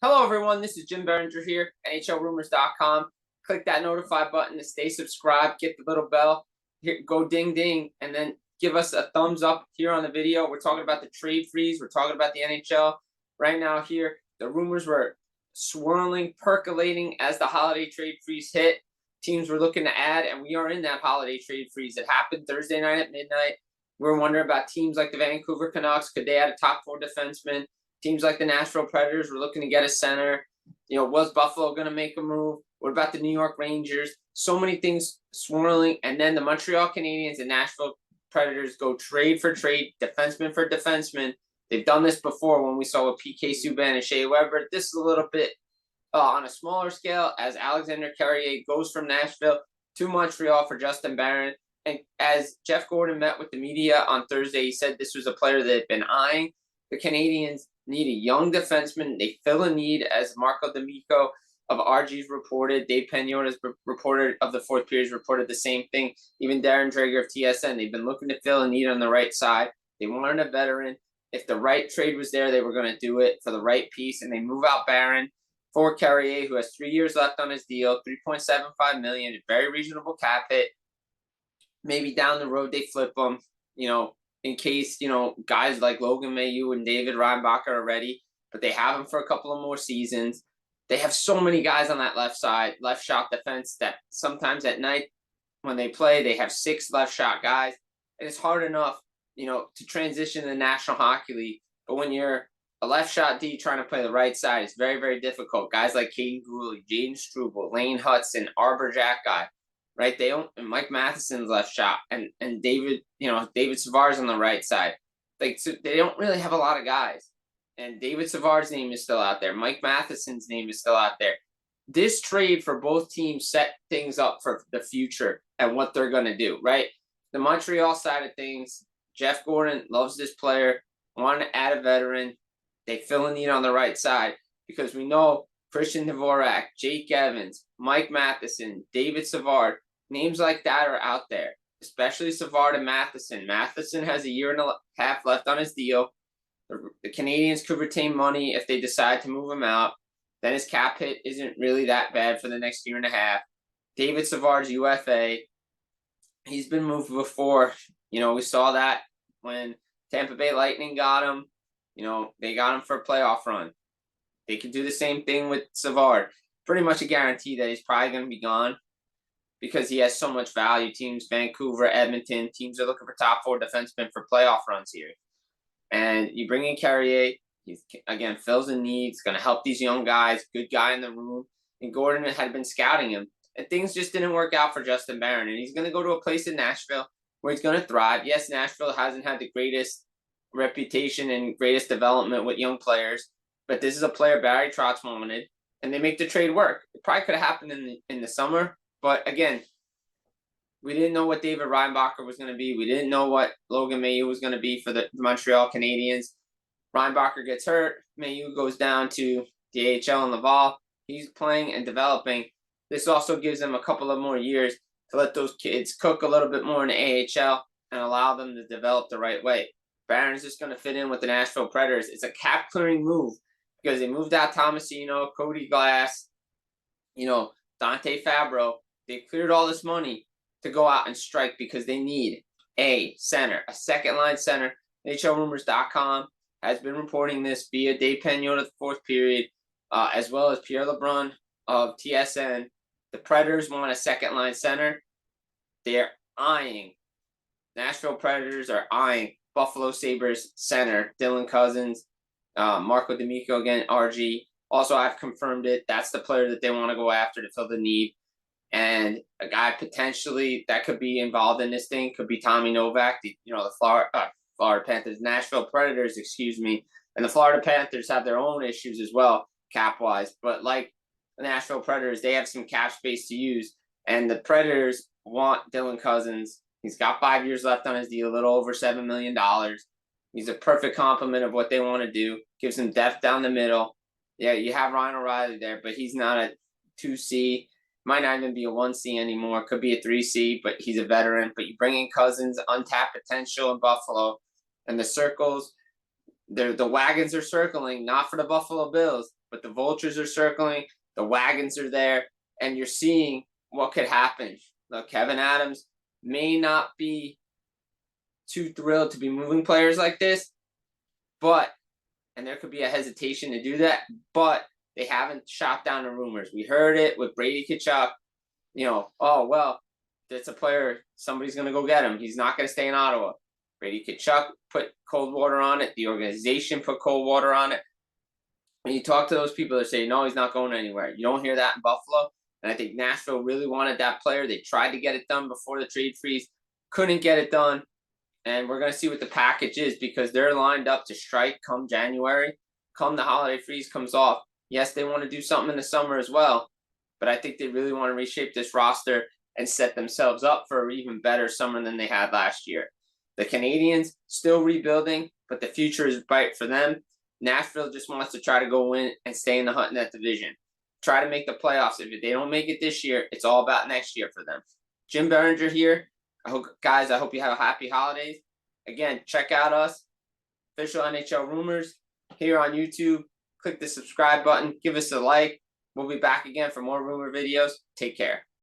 Hello, everyone. This is Jim Biringer here, NHLRumors.com. Click that notify button to stay subscribed. Get the little bell. Here, go ding ding, and then give us a thumbs up here on the video. We're talking about the trade freeze. We're talking about the NHL right now. Here, the rumors were swirling, percolating as the holiday trade freeze hit. Teams were looking to add, and we are in that holiday trade freeze. It happened Thursday night at midnight. We were wondering about teams like the Vancouver Canucks. Could they add a top four defenseman? Teams like the Nashville Predators were looking to get a center. Was Buffalo going to make a move? What about the New York Rangers? So many things swirling. And then the Montreal Canadiens and Nashville Predators go trade for trade, defenseman for defenseman. They've done this before when we saw with PK Subban and Shea Weber. This is a little bit on a smaller scale as Alexander Carrier goes from Nashville to Montreal for Justin Barron. And as Jeff Gordon met with the media on Thursday, he said this was a player that had been eyeing. The Canadiens need a young defenseman. They fill a need, as Marco D'Amico of RG's reported. Dave Pagnotta's reported of the fourth period reported the same thing. Even Darren Dreger of TSN. They've been looking to fill a need on the right side. They wanted a veteran. If the right trade was there, they were going to do it for the right piece, and they move out Barron for Carrier, who has 3 years left on his deal, $3.75 million, a very reasonable cap hit. Maybe down the road they flip him, in case, guys like Logan Mailloux and David Reinbacher are ready, but they have him for a couple of more seasons. They have so many guys on that left side, left shot defense, that sometimes at night when they play, they have 6 left shot guys. And it's hard enough, to transition to the National Hockey League. But when you're a left shot D trying to play the right side, it's very, very difficult. Guys like Caden Gooley, Jaden Struble, Lane Hudson, Arbor Jack guy. Right, they don't. And Mike Matheson's left shot, and David, David Savard's on the right side. So they don't really have a lot of guys. And David Savard's name is still out there. Mike Matheson's name is still out there. This trade for both teams set things up for the future and what they're going to do. Right, the Montreal side of things. Jeff Gordon loves this player. Wanted to add a veteran. They fill a need on the right side because we know Christian Dvorak, Jake Evans, Mike Matheson, David Savard, names like that are out there, especially Savard and Matheson. Matheson has a year and a half left on his deal. The Canadiens could retain money if they decide to move him out. Then his cap hit isn't really that bad for the next year and a half. David Savard's UFA. He's been moved before. We saw that when Tampa Bay Lightning got him. They got him for a playoff run. They could do the same thing with Savard. Pretty much a guarantee that he's probably going to be gone because he has so much value. Teams, Vancouver, Edmonton, teams are looking for top 4 defensemen for playoff runs here. And you bring in Carrier. He, again, fills a need. He's going to help these young guys. Good guy in the room. And Gordon had been scouting him. And things just didn't work out for Justin Barron. And he's going to go to a place in Nashville where he's going to thrive. Yes, Nashville hasn't had the greatest reputation and greatest development with young players. But this is a player Barry Trotz wanted, and they make the trade work. It probably could have happened in the summer, but again, we didn't know what David Reinbacher was going to be. We didn't know what Logan Mailloux was going to be for the Montreal Canadiens. Reinbacher gets hurt. Mailloux goes down to the AHL in Laval. He's playing and developing. This also gives them a couple of more years to let those kids cook a little bit more in the AHL and allow them to develop the right way. Barron's just going to fit in with the Nashville Predators. It's a cap-clearing move, because they moved out Tomasino, Cody Glass, Dante Fabro. They cleared all this money to go out and strike because they need a center, a second-line center. NHLRumors.com has been reporting this via Dave Pagnotta of the fourth period, as well as Pierre LeBrun of TSN. The Predators want a second-line center. They're eyeing. Nashville Predators are eyeing Buffalo Sabres center, Dylan Cousins. Marco D'Amico again, RG. Also, I've confirmed it. That's the player that they want to go after to fill the need. And a guy potentially that could be involved in this thing could be Tommy Novak, the Florida Panthers, Nashville Predators, and the Florida Panthers have their own issues as well, cap-wise. But like the Nashville Predators, they have some cap space to use. And the Predators want Dylan Cousins. He's got 5 years left on his deal, a little over $7 million. He's a perfect complement of what they want to do. Gives them depth down the middle. Yeah, you have Ryan O'Reilly there, but he's not a 2C. Might not even be a 1C anymore. Could be a 3C, but he's a veteran. But you bring in Cousins, untapped potential in Buffalo. And the circles, the wagons are circling, not for the Buffalo Bills. but the vultures are circling, the wagons are there, and you're seeing what could happen. Look, Kevin Adams may not be too thrilled to be moving players like this, and there could be a hesitation to do that, but they haven't shot down the rumors. We heard it with Brady Tkachuk, oh, well, it's a player, somebody's going to go get him. He's not going to stay in Ottawa. Brady Tkachuk put cold water on it. The organization put cold water on it. When you talk to those people, they say, no, he's not going anywhere. You don't hear that in Buffalo. And I think Nashville really wanted that player. They tried to get it done before the trade freeze, couldn't get it done. And we're going to see what the package is, because they're lined up to strike come January, come the holiday freeze comes off. Yes, they want to do something in the summer as well, but I think they really want to reshape this roster and set themselves up for an even better summer than they had last year. The Canadiens still rebuilding, but the future is bright for them. Nashville just wants to try to go in and stay in the hunt in that division. Try to make the playoffs. If they don't make it this year, it's all about next year for them. Jim Biringer here. I hope you have happy holidays. Again, check out us, Official NHL Rumors, here on YouTube. Click the subscribe button. Give us a like. We'll be back again for more rumor videos. Take care.